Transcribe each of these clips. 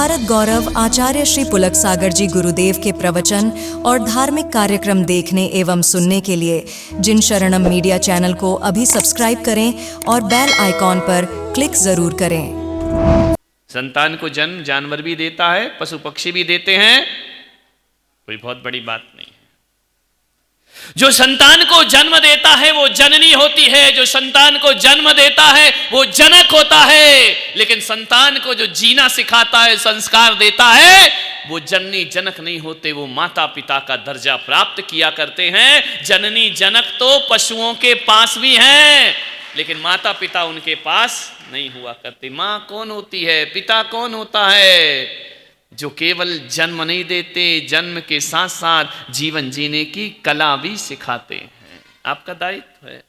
भारत गौरव आचार्य श्री पुलक सागर जी गुरुदेव के प्रवचन और धार्मिक कार्यक्रम देखने एवं सुनने के लिए जिन शरणम मीडिया चैनल को अभी सब्सक्राइब करें और बेल आइकॉन पर क्लिक जरूर करें। संतान को जन्म जानवर भी देता है, पशु पक्षी भी देते हैं, कोई बहुत बड़ी बात नहीं है। जो संतान को जन्म देता है वो जननी होती है, जो संतान को जन्म देता है वो जनक होता है, लेकिन संतान को जो जीना सिखाता है, संस्कार देता है, वो जननी जनक नहीं होते, वो माता पिता का दर्जा प्राप्त किया करते हैं। जननी जनक तो पशुओं के पास भी हैं, लेकिन माता पिता उनके पास नहीं हुआ करते। माँ कौन होती है, पिता कौन होता है? जो केवल जन्म नहीं देते, जन्म के साथ साथ जीवन जीने की कला भी सिखाते हैं। आपका दायित्व है।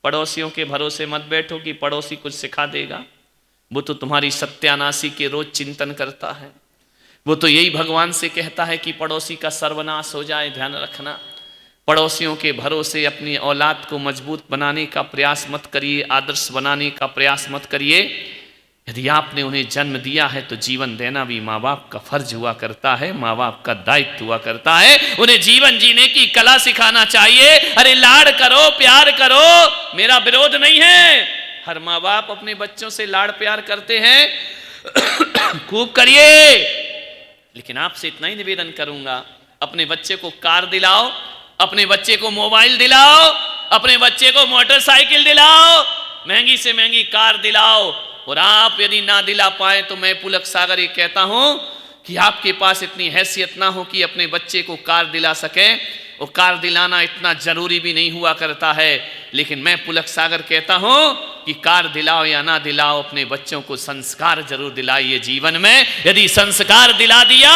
पड़ोसियों के भरोसे मत बैठो कि पड़ोसी कुछ सिखा देगा। वो तो तुम्हारी सत्यानाशी के रोज चिंतन करता है। वो तो यही भगवान से कहता है कि पड़ोसी का सर्वनाश हो जाए, ध्यान रखना। पड़ोसियों के भरोसे अपनी औलाद को मजबूत बनाने का प्रयास मत करिए, आदर्श बनाने का प्रयास मत करिए। यदि आपने उन्हें जन्म दिया है तो जीवन देना भी माँ बाप का फर्ज हुआ करता है, माँ बाप का दायित्व हुआ करता है। उन्हें जीवन जीने की कला सिखाना चाहिए। अरे लाड़ करो, प्यार करो, मेरा विरोध नहीं है। हर माँ बाप अपने बच्चों से लाड़ प्यार करते हैं, खूब करिए। लेकिन आपसे इतना ही निवेदन करूंगा, अपने बच्चे को कार दिलाओ, अपने बच्चे को मोबाइल दिलाओ, अपने बच्चे को मोटरसाइकिल दिलाओ, महंगी से महंगी कार दिलाओ। और आप यदि ना दिला पाए तो मैं पुलक सागर ये कहता हूं कि आपके पास इतनी हैसियत ना हो कि अपने बच्चे को कार दिला सकें। और कार दिलाना इतना जरूरी भी नहीं हुआ करता है, लेकिन मैं पुलक सागर कहता हूं कि कार दिलाओ या ना दिलाओ, अपने बच्चों को संस्कार जरूर दिलाइए जीवन में। यदि संस्कार दिला दिया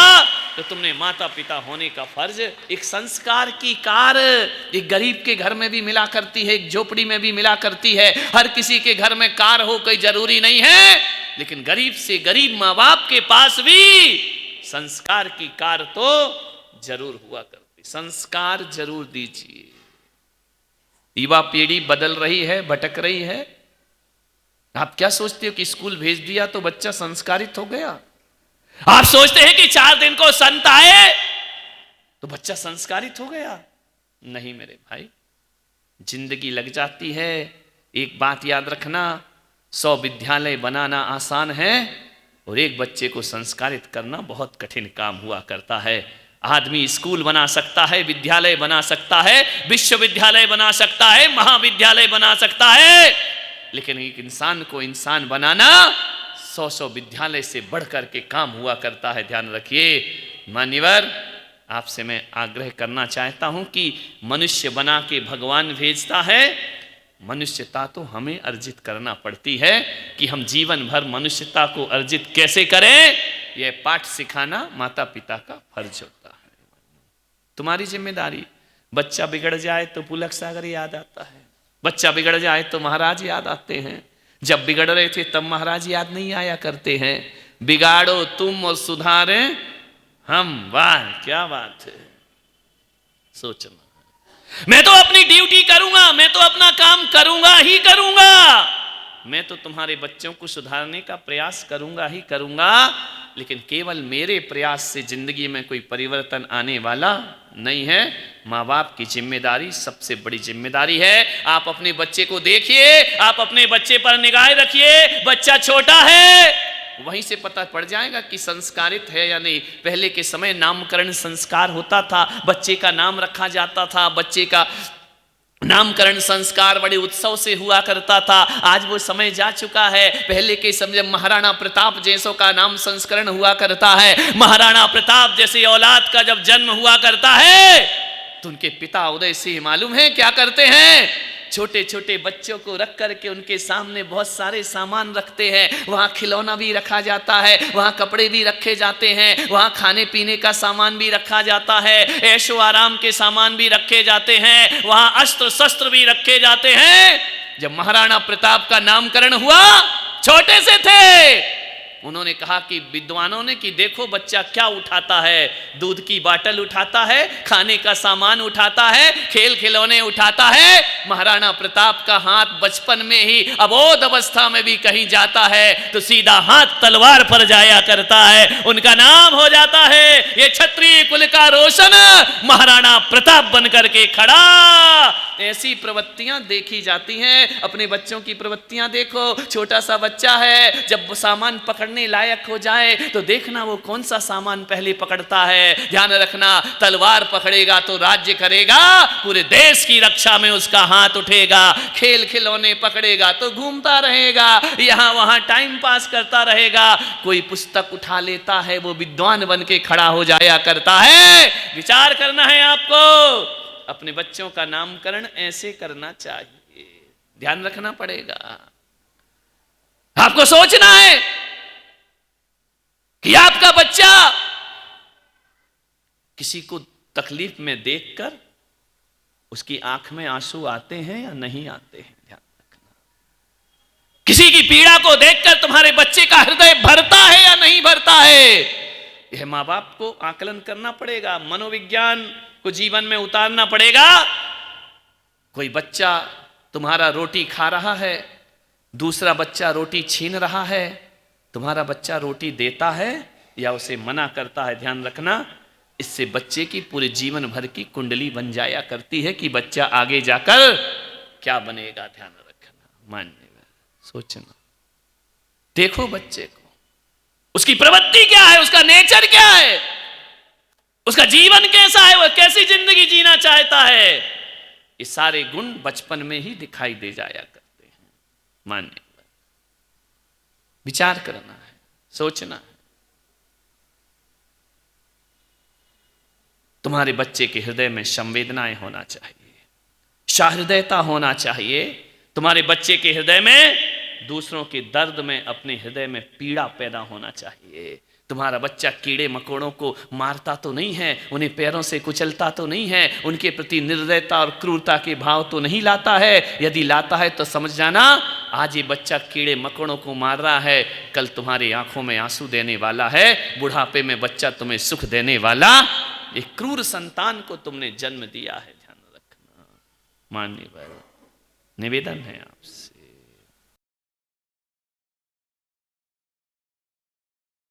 तो तुमने माता पिता होने का फर्ज। एक संस्कार की कार एक गरीब के घर में भी मिला करती है, एक झोपड़ी में भी मिला करती है। हर किसी के घर में कार हो कोई जरूरी नहीं है, लेकिन गरीब से गरीब माँ बाप के पास भी संस्कार की कार तो जरूर हुआ करती। संस्कार जरूर दीजिए। युवा पीढ़ी बदल रही है, भटक रही है। आप क्या सोचते हो कि स्कूल भेज दिया तो बच्चा संस्कारित हो गया? आप सोचते हैं कि 4 दिन को संत आए तो बच्चा संस्कारित हो गया? नहीं मेरे भाई, जिंदगी लग जाती है। एक बात याद रखना, 100 विद्यालय बनाना आसान है और एक बच्चे को संस्कारित करना बहुत कठिन काम हुआ करता है। आदमी स्कूल बना सकता है, विद्यालय बना सकता है, विश्वविद्यालय बना सकता है, महाविद्यालय बना सकता है, लेकिन एक इंसान को इंसान बनाना 100 विद्यालय से बढ़कर के काम हुआ करता है। ध्यान रखिए। मान्यवर, आपसे मैं आग्रह करना चाहता हूं कि मनुष्य बना के भगवान भेजता है, मनुष्यता तो हमें अर्जित करना पड़ती है। कि हम जीवन भर मनुष्यता को अर्जित कैसे करें, यह पाठ सिखाना माता पिता का फर्ज होता है। तुम्हारी जिम्मेदारी। बच्चा बिगड़ जाए तो पुलक सागर याद आता है, बच्चा बिगड़ जाए तो महाराज याद आते हैं। जब बिगड़ रहे थे तब महाराज याद नहीं आया करते हैं। बिगाड़ो तुम और सुधारे हम। वाह क्या बात है। सोचना, मैं तो अपनी ड्यूटी करूंगा, मैं तो अपना काम करूंगा ही करूंगा, मैं तो तुम्हारे बच्चों को सुधारने का प्रयास करूंगा ही करूंगा, लेकिन केवल मेरे प्रयास से जिंदगी में कोई परिवर्तन आने वाला नहीं है। माँ बाप की जिम्मेदारी सबसे बड़ी जिम्मेदारी है। आप अपने बच्चे को देखिए, आप अपने बच्चे पर निगाह रखिए। बच्चा छोटा है, वहीं से पता पड़ जाएगा कि संस्कारित है या नहीं। पहले के समय नामकरण संस्कार होता था, बच्चे का नाम रखा जाता था, बच्चे का नामकरण संस्कार बड़े उत्सव से हुआ करता था। आज वो समय जा चुका है। पहले के समय महाराणा प्रताप जैसों का नाम संस्करण हुआ करता है। महाराणा प्रताप जैसे औलाद का जब जन्म हुआ करता है तो उनके पिता उदय सिंह मालूम है क्या करते हैं? छोटे छोटे बच्चों को रख करके उनके सामने बहुत सारे सामान रखते हैं। वहाँ खिलौना भी रखा जाता है, वहाँ कपड़े भी रखे जाते हैं, वहाँ खाने पीने का सामान भी रखा जाता है, ऐशो आराम के सामान भी रखे जाते हैं, वहाँ अस्त्र शस्त्र भी रखे जाते हैं। जब महाराणा प्रताप का नामकरण हुआ, छोटे से थे, उन्होंने कहा कि विद्वानों ने कि देखो बच्चा क्या उठाता है, दूध की बाटल उठाता है, खाने का सामान उठाता है, खेल खिलौने उठाता है। महाराणा प्रताप का हाथ बचपन में ही अबोध अवस्था में भी कहीं जाता है तो सीधा हाथ तलवार पर जाया करता है, उनका नाम हो जाता है ये क्षत्रिय कुल का रोशन महाराणा प्रताप बनकर के खड़ा। ऐसी प्रवृत्तियां देखी जाती हैं। अपने बच्चों की प्रवृत्तियां देखो, छोटा सा बच्चा है, जब वो सामान पकड़ने लायक हो जाए तो देखना वो कौन सा सामान पहले पकड़ता है। ध्यान रखना, तलवार पकड़ेगा तो राज्य करेगा, पूरे देश की रक्षा में उसका हाथ उठेगा। खेल खिलौने पकड़ेगा तो घूमता रहेगा, यहां वहां टाइम पास करता रहेगा। कोई पुस्तक उठा लेता है वो विद्वान बन के खड़ा हो जाया करता है। विचार करना है आपको, अपने बच्चों का नामकरण ऐसे करना चाहिए, ध्यान रखना पड़ेगा। आपको सोचना है कि आपका बच्चा किसी को तकलीफ में देखकर उसकी आंख में आंसू आते हैं या नहीं आते हैं, ध्यान रखना। किसी की पीड़ा को देखकर तुम्हारे बच्चे का हृदय भरता है या नहीं भरता है, यह मां बाप को आकलन करना पड़ेगा, मनोविज्ञान को जीवन में उतारना पड़ेगा। कोई बच्चा तुम्हारा रोटी खा रहा है, दूसरा बच्चा रोटी छीन रहा है, तुम्हारा बच्चा रोटी देता है या उसे मना करता है, ध्यान रखना। इससे बच्चे की पूरे जीवन भर की कुंडली बन जाया करती है कि बच्चा आगे जाकर क्या बनेगा, ध्यान रखना, मानने सोचना। देखो बच्चे को, उसकी प्रवृत्ति क्या है, उसका नेचर क्या है, उसका जीवन कैसा है, वह कैसी जिंदगी जीना चाहता है। ये सारे गुण बचपन में ही दिखाई दे जाया करते हैं, मानने विचार करना है, सोचना है। तुम्हारे बच्चे के हृदय में संवेदनाएं होना चाहिए, सहृदयता होना चाहिए। तुम्हारे बच्चे के हृदय में दूसरों के दर्द में अपने हृदय में पीड़ा पैदा होना चाहिए। तुम्हारा बच्चा कीड़े मकोड़ों को मारता तो नहीं है, उन्हें पैरों से कुचलता तो नहीं है, उनके प्रति निर्दयता और क्रूरता के भाव तो नहीं लाता है। यदि लाता है तो समझ जाना आज ये बच्चा कीड़े मकोड़ों को मार रहा है, कल तुम्हारी आंखों में आंसू देने वाला है, बुढ़ापे में बच्चा तुम्हें सुख देने वाला। एक क्रूर संतान को तुमने जन्म दिया है, ध्यान रखना। माननीय निवेदन है आपसे।